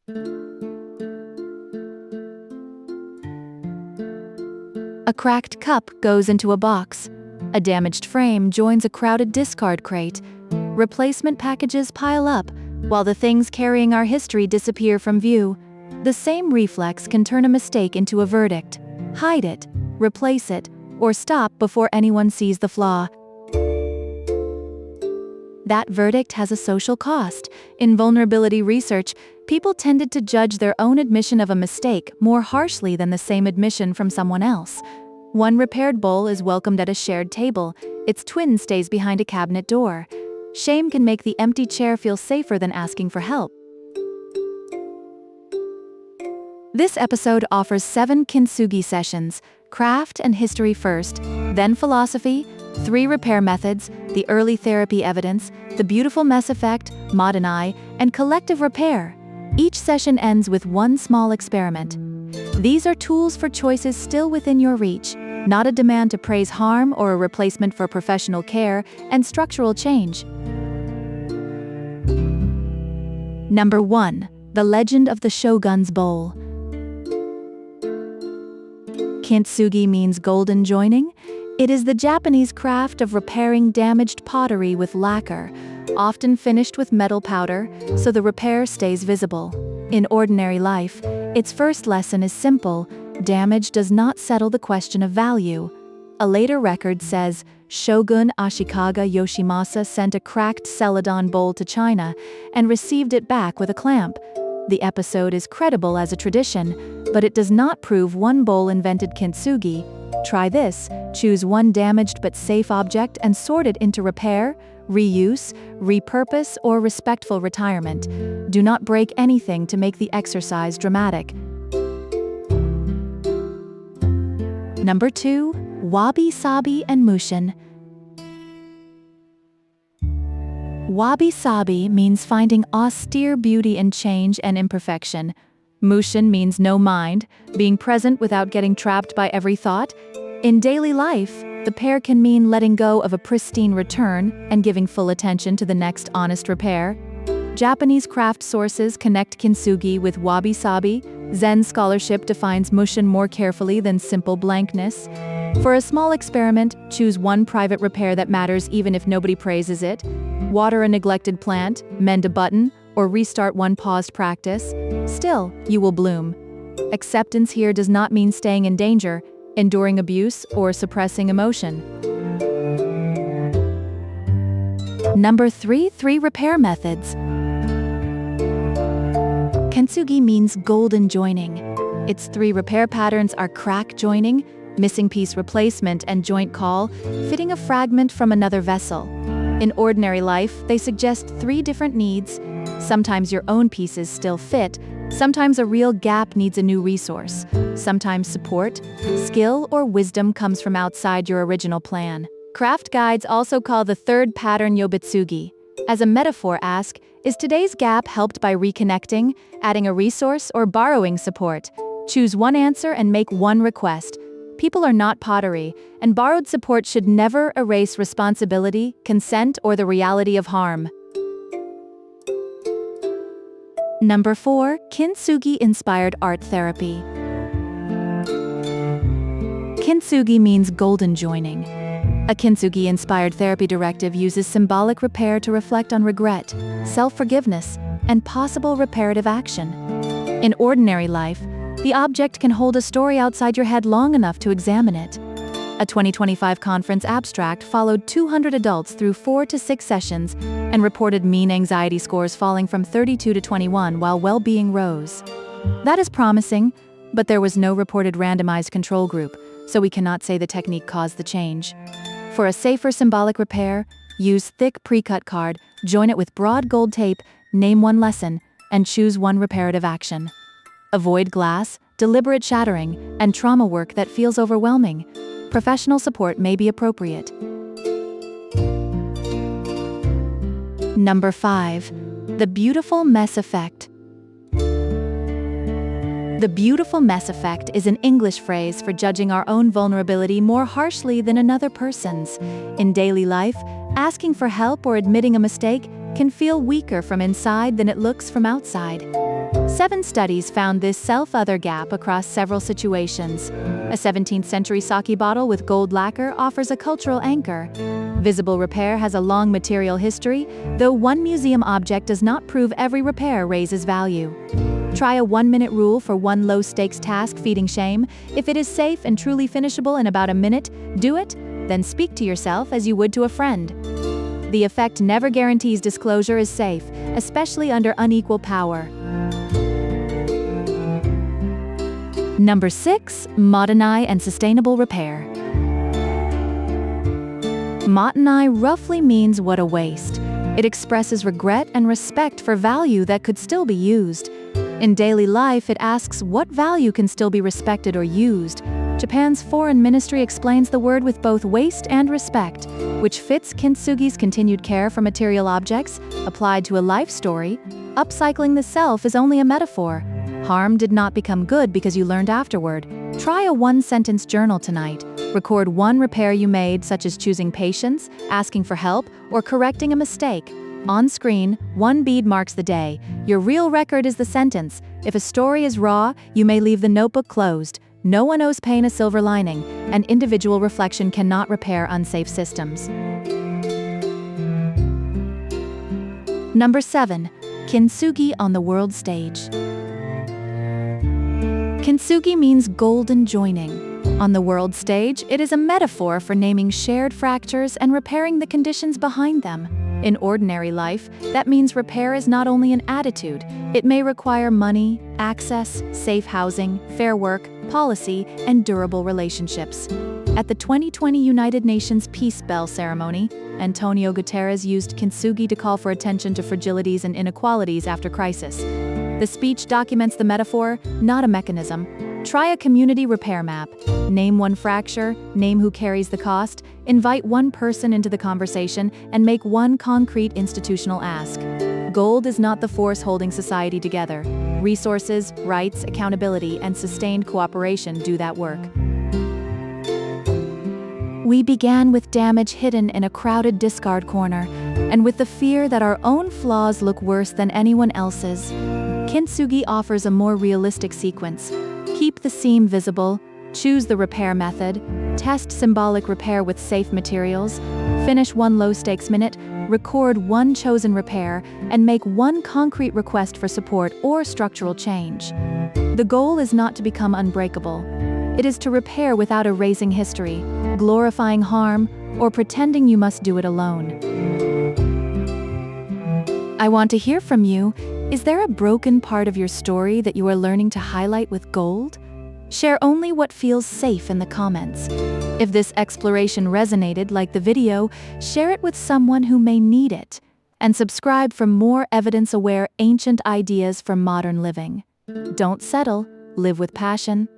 A cracked cup goes into a box. A damaged frame joins a crowded discard crate. Replacement packages pile up, while the things carrying our history disappear from view. The same reflex can turn a mistake into a verdict. Hide it, replace it, or stop before anyone sees the flaw. That verdict has a social cost. In vulnerability research, people tended to judge their own admission of a mistake more harshly than the same admission from someone else. One repaired bowl is welcomed at a shared table. Its twin stays behind a cabinet door. Shame can make the empty chair feel safer than asking for help. This episode offers 7 kintsugi sessions: craft and history first, then philosophy, 3 repair methods, the early therapy evidence, the beautiful mess effect, Mottainai, and collective repair. Each session ends with one small experiment. These are tools for choices still within your reach, not a demand to praise harm or a replacement for professional care and structural change. Number 1. The Legend of the Shogun's Bowl. Kintsugi means golden joining. It is the Japanese craft of repairing damaged pottery with lacquer, often finished with metal powder, so the repair stays visible. In ordinary life, its first lesson is simple: damage does not settle the question of value. A later record says, Shogun Ashikaga Yoshimasa sent a cracked celadon bowl to China and received it back with a clamp. The episode is credible as a tradition, but it does not prove one bowl invented kintsugi. Try this: choose one damaged but safe object and sort it into repair, reuse, repurpose, or respectful retirement. Do not break anything to make the exercise dramatic. Number 2. Wabi-Sabi and Mushin. Wabi-Sabi means finding austere beauty in change and imperfection. Mushin means no mind, being present without getting trapped by every thought. In daily life, the pair can mean letting go of a pristine return and giving full attention to the next honest repair. Japanese craft sources connect kintsugi with wabi-sabi. Zen scholarship defines mushin more carefully than simple blankness. For a small experiment, choose one private repair that matters even if nobody praises it. Water a neglected plant, mend a button, or restart one paused practice. Still, you will bloom. Acceptance here does not mean staying in danger, enduring abuse, or suppressing emotion. Number 3. 3 repair methods. Kintsugi means golden joining. Its 3 repair patterns are crack joining, missing piece replacement, and joint call, fitting a fragment from another vessel. In ordinary life, they suggest 3 different needs. Sometimes your own pieces still fit. Sometimes a real gap needs a new resource. Sometimes support, skill, or wisdom comes from outside your original plan. Craft guides also call the 3rd pattern yobitsugi. As a metaphor, ask, is today's gap helped by reconnecting, adding a resource, or borrowing support? Choose one answer and make one request. People are not pottery, and borrowed support should never erase responsibility, consent, or the reality of harm. Number 4. Kintsugi-Inspired Art Therapy. Kintsugi means golden joining. A Kintsugi-inspired therapy directive uses symbolic repair to reflect on regret, self-forgiveness, and possible reparative action. In ordinary life, the object can hold a story outside your head long enough to examine it. A 2025 conference abstract followed 200 adults through 4 to 6 sessions and reported mean anxiety scores falling from 32 to 21 while well-being rose. That is promising, but there was no reported randomized control group, so we cannot say the technique caused the change. For a safer symbolic repair, use thick pre-cut card, join it with broad gold tape, name one lesson, and choose one reparative action. Avoid glass, deliberate shattering, and trauma work that feels overwhelming. Professional support may be appropriate. Number 5. The beautiful mess effect. The beautiful mess effect is an English phrase for judging our own vulnerability more harshly than another person's. In daily life, asking for help or admitting a mistake can feel weaker from inside than it looks from outside. 7 studies found this self-other gap across several situations. A 17th century sake bottle with gold lacquer offers a cultural anchor. Visible repair has a long material history, though one museum object does not prove every repair raises value. Try a 1-minute rule for one low-stakes task, feeding shame. If it is safe and truly finishable in about a minute, do it, then speak to yourself as you would to a friend. The effect never guarantees disclosure is safe, especially under unequal power. Number 6. Mottainai and sustainable repair. Mottainai roughly means what a waste. It expresses regret and respect for value that could still be used. In daily life, it asks what value can still be respected or used. Japan's foreign ministry explains the word with both waste and respect, which fits Kintsugi's continued care for material objects. Applied to a life story, upcycling the self is only a metaphor. Harm did not become good because you learned afterward. Try a 1-sentence journal tonight. Record one repair you made, such as choosing patience, asking for help, or correcting a mistake. On screen, one bead marks the day. Your real record is the sentence. If a story is raw, you may leave the notebook closed. No one owes pain a silver lining, and individual reflection cannot repair unsafe systems. Number 7. Kintsugi on the world stage. Kintsugi means golden joining. On the world stage, it is a metaphor for naming shared fractures and repairing the conditions behind them. In ordinary life, that means repair is not only an attitude, it may require money, access, safe housing, fair work, policy, and durable relationships. At the 2020 United Nations Peace Bell ceremony, Antonio Guterres used Kintsugi to call for attention to fragilities and inequalities after crisis. The speech documents the metaphor, not a mechanism. Try a community repair map. Name one fracture, name who carries the cost, invite one person into the conversation, and make one concrete institutional ask. Gold is not the force holding society together. Resources, rights, accountability, and sustained cooperation do that work. We began with damage hidden in a crowded discard corner, and with the fear that our own flaws look worse than anyone else's. Kintsugi offers a more realistic sequence. Keep the seam visible, choose the repair method, test symbolic repair with safe materials, finish one low-stakes minute, record one chosen repair, and make one concrete request for support or structural change. The goal is not to become unbreakable. It is to repair without erasing history, glorifying harm, or pretending you must do it alone. I want to hear from you. Is there a broken part of your story that you are learning to highlight with gold? Share only what feels safe in the comments. If this exploration resonated like the video, share it with someone who may need it. And subscribe for more evidence-aware ancient ideas for modern living. Don't settle, live with passion.